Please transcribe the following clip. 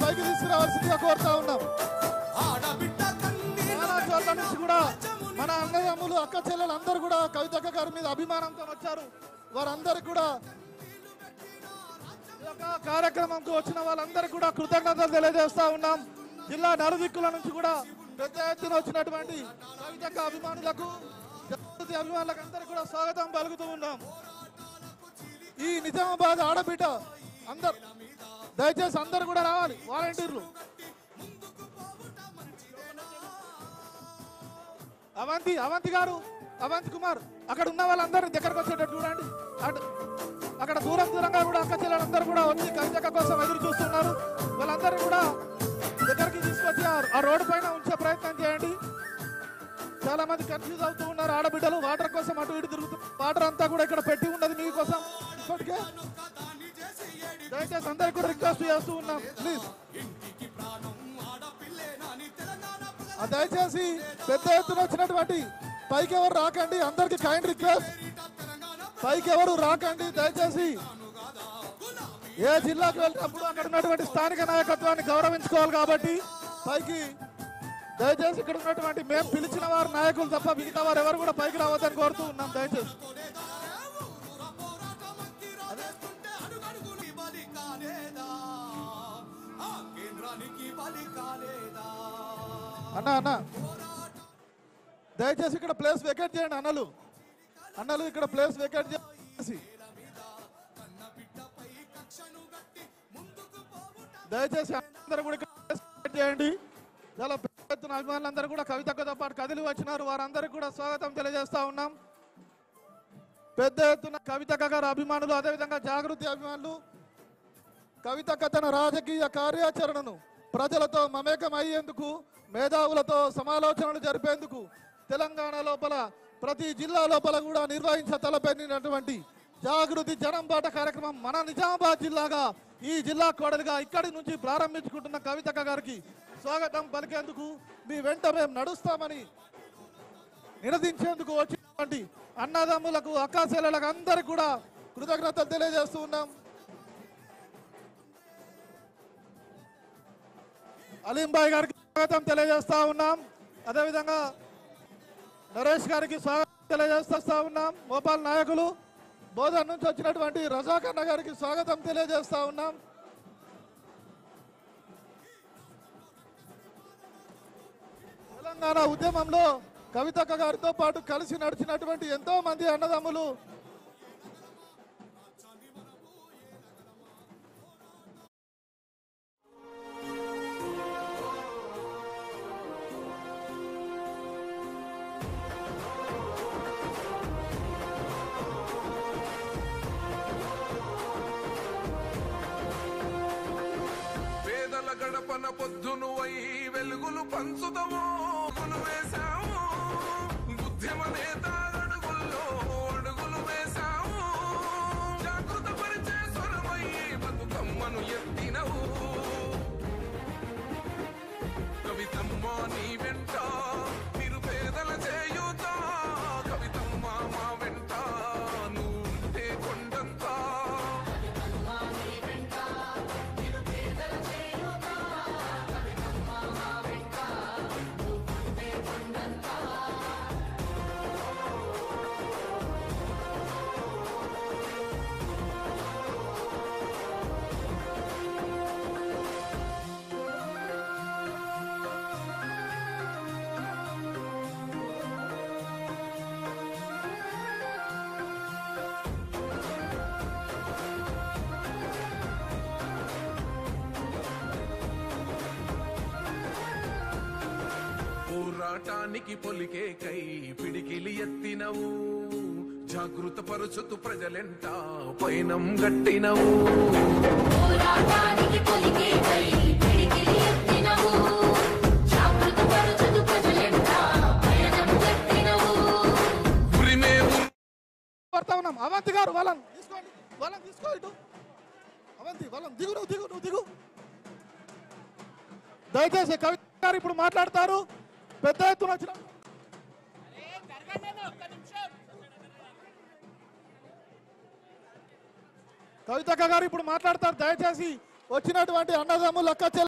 పైకి తీసుకురావాల్సిందిగా కోరుతా ఉన్నాం. చోట్ల నుంచి కూడా మన అన్నదమ్ములు అక్క చెల్లెలు అందరూ కూడా కవితక్క గారి మీద అభిమానంతో వచ్చారు. వారందరికీ కూడా ఈ యొక్క కార్యక్రమంకు వచ్చిన వాళ్ళందరికీ కూడా కృతజ్ఞతలు తెలియజేస్తా ఉన్నాం. జిల్లా నలుదిక్కుల నుంచి కూడా పెద్ద ఎత్తున వచ్చినటువంటి కవితక్క అభిమానులకు అభిమానులకు అందరికీ కూడా స్వాగతం పలుకుతూ ఉన్నాం. ఈ నిజామాబాద్ ఆడబిడ్డ అందరు దయచేసి అందరు కూడా రావాలి. వాలంటీర్లు అవంతి గారు, అవంతి కుమార్ అక్కడ ఉన్న వాళ్ళందరినీ దగ్గరకు వచ్చేటట్టు చూడండి. అక్కడ దూరంగా కూడా అక్క చెల్లెలందరూ కూడా వచ్చి కవితక్క కోసం ఎదురు చూస్తున్నారు. వాళ్ళందరినీ కూడా దగ్గరికి తీసుకొచ్చి ఆ రోడ్డు పైన ఉంచే ప్రయత్నం చేయండి. చాలా మంది కన్ఫ్యూజ్ అవుతూ ఉన్నారు ఆడబిడ్డలు. వాటర్ కోసం అటు ఇటు తిరుగుతున్నారు. వాటర్ అంతా కూడా ఇక్కడ పెట్టి ఉన్నది మీకోసం. ఇప్పటికే దయచేసి అందరికి కూడా రిక్వెస్ట్ చేస్తూ ఉన్నాం. ప్లీజ్ దయచేసి పెద్ద ఎత్తున వచ్చినటువంటి పైకి ఎవరు రాకండి. అందరికి కైండ్ రిక్వెస్ట్, పైకి ఎవరు రాకండి దయచేసి. ఏ జిల్లాకు వెళ్ళినప్పుడు అక్కడ ఉన్నటువంటి స్థానిక నాయకత్వాన్ని గౌరవించుకోవాలి కాబట్టి పైకి దయచేసి ఇక్కడ ఉన్నటువంటి మేము పిలిచిన వారు నాయకులు తప్ప మిగతా వారు ఎవరు కూడా పైకి రావద్దని కోరుతూ ఉన్నాం. దయచేసి అన్న దయచేసి ఇక్కడ ప్లేస్ వెకేట్ చేయండి. అన్నలు ఇక్కడ ప్లేస్ వెకేట్ చేసి దయచేసి అందరూ కూడా ప్లేస్ వెకేట్ చేయండి. చాలా పెద్ద ఎత్తున అభిమానులందరూ కూడా కవితక్కతో పాటు కదిలి వచ్చినారు. వారందరికీ కూడా స్వాగతం తెలియజేస్తా ఉన్నాం. పెద్ద ఎత్తున కవితక్క గారి అభిమానులు, అదేవిధంగా జాగృతి అభిమానులు కవితక్క తన రాజకీయ కార్యాచరణను ప్రజలతో మమేకం అయ్యేందుకు, మేధావులతో సమాలోచనలు జరిపేందుకు తెలంగాణ లోపల ప్రతి జిల్లా లోపల కూడా నిర్వహించ తలపెట్టినటువంటి జాగృతి జనం బాట కార్యక్రమం మన నిజామాబాద్ జిల్లాగా ఈ జిల్లా కోడలిగా ఇక్కడి నుంచి ప్రారంభించుకుంటున్న కవితక్క గారికి స్వాగతం పలికేందుకు మీ వెంట మేము నడుస్తామని నినదించేందుకు వచ్చినటువంటి అన్నదమ్ములకు, అక్కాచెల్లెలకు అందరికీ కూడా కృతజ్ఞతలు తెలియజేస్తూ ఉన్నాం. అలీంబాయ్ గారికి స్వాగతం తెలియజేస్తా ఉన్నాం. అదేవిధంగా నరేష్ గారికి స్వాగతం తెలియజేస్తా ఉన్నాం. మోపాల్ నాయకులు బోధన్ నుంచి వచ్చినటువంటి రజాకన్న గారికి స్వాగతం తెలియజేస్తా ఉన్నాం. తెలంగాణ ఉద్యమంలో కవితక్క గారితో పాటు కలిసి నడిచినటువంటి ఎంతో మంది అన్నదమ్ములు గడపన పొద్దును వై వెలుగులు పంచుతాము వేశాము బుద్ధిమనే తాగడుగుల్లో అడుగులు వేశాము జాగృత పరిచే స్వరమై బతుకమ్మను ఎత్తినవు కవితమ్మ నీ వెంట నిరుపేదల చేయూత కవితమ్మ మా వెంట నువ్వుంటే కొండంతా పోరాటానికి పొలికే కై పిడికిలి ఎత్తినవు జాగృత పరుచుతు ప్రజలెంట పైనం గట్టినవు పోరాటానికి పొలికే కై పిడికిలి ఎత్తినవు జాగృత పరుచుతు ప్రజలెంట పైనం గట్టినవు ఉరిమే వర్తా ఉన్నాం. అవంతి గారు వాళ్ళని తీసుకోండి, వాళ్ళని తీసుకో ఇటు. అవంతి వాళ్ళని దిగు దిగు. దయచేసి కవిత గారు ఇప్పుడు మాట్లాడతారు. పెద్ద ఎత్తున వచ్చిన కవితక్క గారు ఇప్పుడు మాట్లాడతారు. దయచేసి వచ్చినటువంటి అన్నదమ్ములు అక్క చెల్లెలు